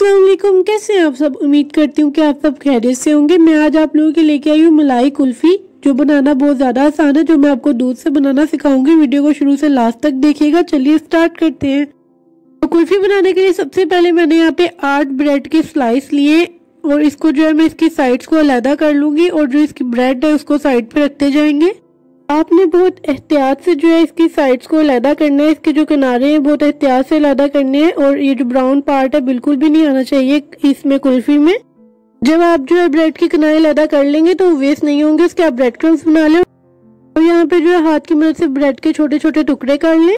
अस्सलाम वालेकुम, कैसे हैं आप सब। उम्मीद करती हूँ कि आप सब खैरियत से होंगे। मैं आज आप लोगों के लेके आई हूँ मलाई कुल्फी, जो बनाना बहुत ज़्यादा आसान है, जो मैं आपको दूध से बनाना सिखाऊंगी। वीडियो को शुरू से लास्ट तक देखिएगा। चलिए स्टार्ट करते हैं। तो कुल्फी बनाने के लिए सबसे पहले मैंने यहाँ पे 8 ब्रेड के स्लाइस लिए और इसको जो है मैं इसकी साइड्स को अलहदा कर लूंगी और जो इसकी ब्रेड है उसको साइड पे रखते जाएंगे। आपने बहुत एहतियात से जो है इसकी साइड्स को अलहदा करना है। इसके जो किनारे हैं बहुत एहतियात से अलहदा करने हैं और ये जो ब्राउन पार्ट है बिल्कुल भी नहीं आना चाहिए इसमें कुल्फी में। जब आप जो है ब्रेड के किनारे अलहदा कर लेंगे तो वेस्ट नहीं होंगे, उसके आप ब्रेड क्रम्स बना लें और यहाँ पे जो है हाथ की मदद से ब्रेड के छोटे छोटे टुकड़े कर लें।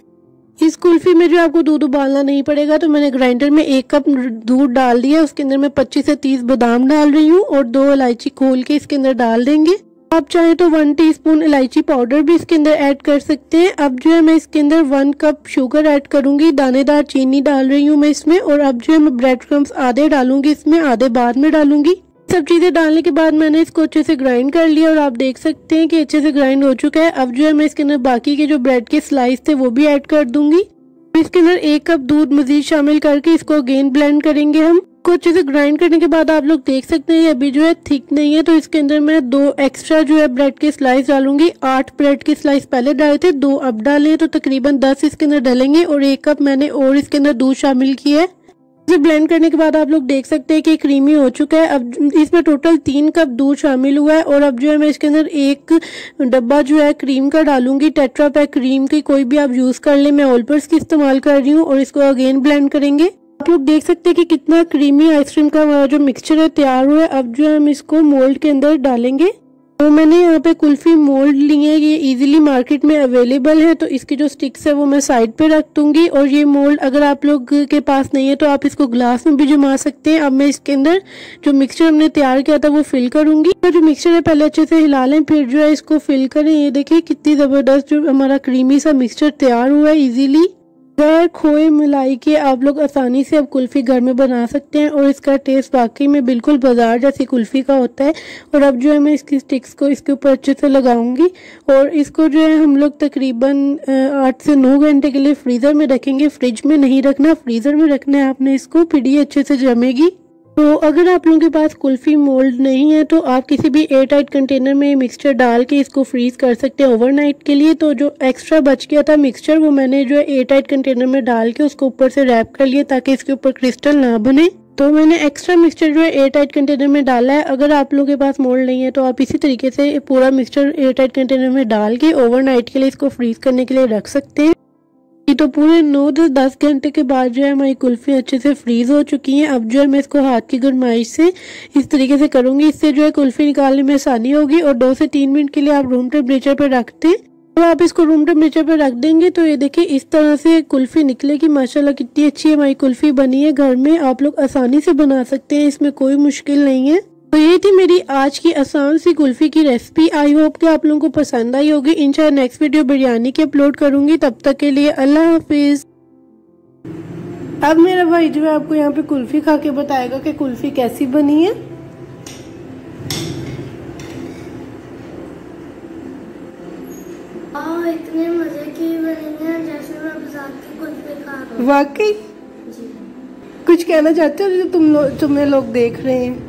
इस कुल्फी में जो आपको दूध उबालना नहीं पड़ेगा, तो मैंने ग्राइंडर में 1 कप दूध डाल दिया। उसके अंदर मैं 25 से 30 बादाम डाल रही हूँ और 2 इलायची खोल के इसके अंदर डाल देंगे। आप चाहें तो 1 टीस्पून इलायची पाउडर भी इसके अंदर ऐड कर सकते हैं। अब जो है मैं इसके अंदर 1 कप शुगर ऐड करूंगी। दानेदार चीनी डाल रही हूँ मैं इसमें और अब जो है मैं ब्रेड क्रम्स आधे डालूंगी इसमें, आधे बाद में डालूंगी। सब चीजें डालने के बाद मैंने इसको अच्छे से ग्राइंड कर लिया और आप देख सकते हैं कि अच्छे से ग्राइंड हो चुका है। अब जो है मैं इसके अंदर बाकी के जो ब्रेड के स्लाइस थे वो भी ऐड कर दूंगी। इसके अंदर 1 कप दूध मजीद शामिल करके इसको अगेन ब्लेंड करेंगे हम। को अच्छे से ग्राइंड करने के बाद आप लोग देख सकते हैं अभी जो है थिक नहीं है, तो इसके अंदर मैं 2 एक्स्ट्रा जो है ब्रेड के स्लाइस डालूंगी। 8 ब्रेड के स्लाइस पहले डाले थे, 2 अब डाले, तो तकरीबन 10 इसके अंदर डालेंगे और 1 कप मैंने और इसके अंदर दूध शामिल किया है। इसे ब्लेंड करने के बाद आप लोग देख सकते हैं कि क्रीमी हो चुका है। अब इसमें टोटल 3 कप दूध शामिल हुआ है और अब जो है मैं इसके अंदर 1 डब्बा जो है क्रीम का डालूंगी। टेट्रा पैक क्रीम की कोई भी आप यूज कर ले, मैं ऑलपर्स की इस्तेमाल कर रही हूँ और इसको अगेन ब्लेंड करेंगे। आप लोग देख सकते हैं कि कितना क्रीमी आइसक्रीम का जो मिक्सचर है तैयार हुआ है। अब जो है हम इसको मोल्ड के अंदर डालेंगे। तो मैंने यहाँ पे कुल्फी मोल्ड लिए हैं, ये इजीली मार्केट में अवेलेबल है, तो इसकी जो स्टिक्स है वो मैं साइड पे रख दूंगी। और ये मोल्ड अगर आप लोग के पास नहीं है तो आप इसको ग्लास में भी जमा सकते हैं। अब मैं इसके अंदर जो मिक्सचर हमने तैयार किया था वो फिल करूंगी। तो जो मिक्सचर है पहले अच्छे से हिला लें, फिर जो है इसको फिल करें। ये देखिए कितनी जबरदस्त जो हमारा क्रीमी सा मिक्सचर तैयार हुआ है इजीली। बगैर खोए मलाई के आप लोग आसानी से अब कुल्फी घर में बना सकते हैं और इसका टेस्ट वाकई में बिल्कुल बाजार जैसी कुल्फी का होता है। और अब जो है मैं इसकी स्टिक्स को इसके ऊपर अच्छे से लगाऊंगी और इसको जो है हम लोग तकरीबन 8 से 9 घंटे के लिए फ्रीज़र में रखेंगे। फ्रिज में नहीं रखना, फ्रीज़र में रखना है आपने इसको, फिर ये अच्छे से जमेगी। तो अगर आप लोगों के पास कुल्फी मोल्ड नहीं है तो आप किसी भी एयर टाइट कंटेनर में मिक्सचर डाल के इसको फ्रीज कर सकते हैं ओवरनाइट के लिए। तो जो एक्स्ट्रा बच गया था मिक्सचर वो मैंने जो है एयर टाइट कंटेनर में डाल के उसको ऊपर से रैप कर लिया ताकि इसके ऊपर क्रिस्टल ना बने। तो मैंने एक्स्ट्रा मिक्सचर जो है एयर टाइट कंटेनर में डाला है। अगर आप लोगों के पास मोल्ड नहीं है तो आप इसी तरीके से पूरा मिक्सचर एयर टाइट कंटेनर में डाल के ओवरनाइट के लिए इसको फ्रीज करने के लिए रख सकते हैं। तो पूरे 9 से 10 घंटे के बाद जो है हमारी कुल्फी अच्छे से फ्रीज हो चुकी है। अब जो है मैं इसको हाथ की गरमाइश से इस तरीके से करूंगी, इससे जो है कुल्फी निकालने में आसानी होगी। और 2 से 3 मिनट के लिए आप रूम टेम्परेचर पर रखते हैं। तो आप इसको रूम टेम्परेचर पर रख देंगे तो ये देखिए इस तरह से कुल्फी निकलेगी। माशाल्लाह कितनी अच्छी हमारी कुल्फी बनी है। घर में आप लोग आसानी से बना सकते हैं, इसमें कोई मुश्किल नहीं है। तो ये थी मेरी आज की आसान सी कुल्फी की रेसिपी। आई होप कि आप लोगों को पसंद आई होगी। इंशाल्लाह नेक्स्ट वीडियो बिरयानी की अपलोड करूंगी। तब तक के लिए अल्लाह हाफिज। अब मेरा भाई जो है आपको यहाँ पे कुल्फी खा के बताएगा कि कुल्फी कैसी बनी है। इतने मजे की बनी है जैसे मैं बाजार की कुल्फी खा रहा हूँ। वाकई कुछ कहना चाहते हो जो तुम्हें लोग देख रहे हैं?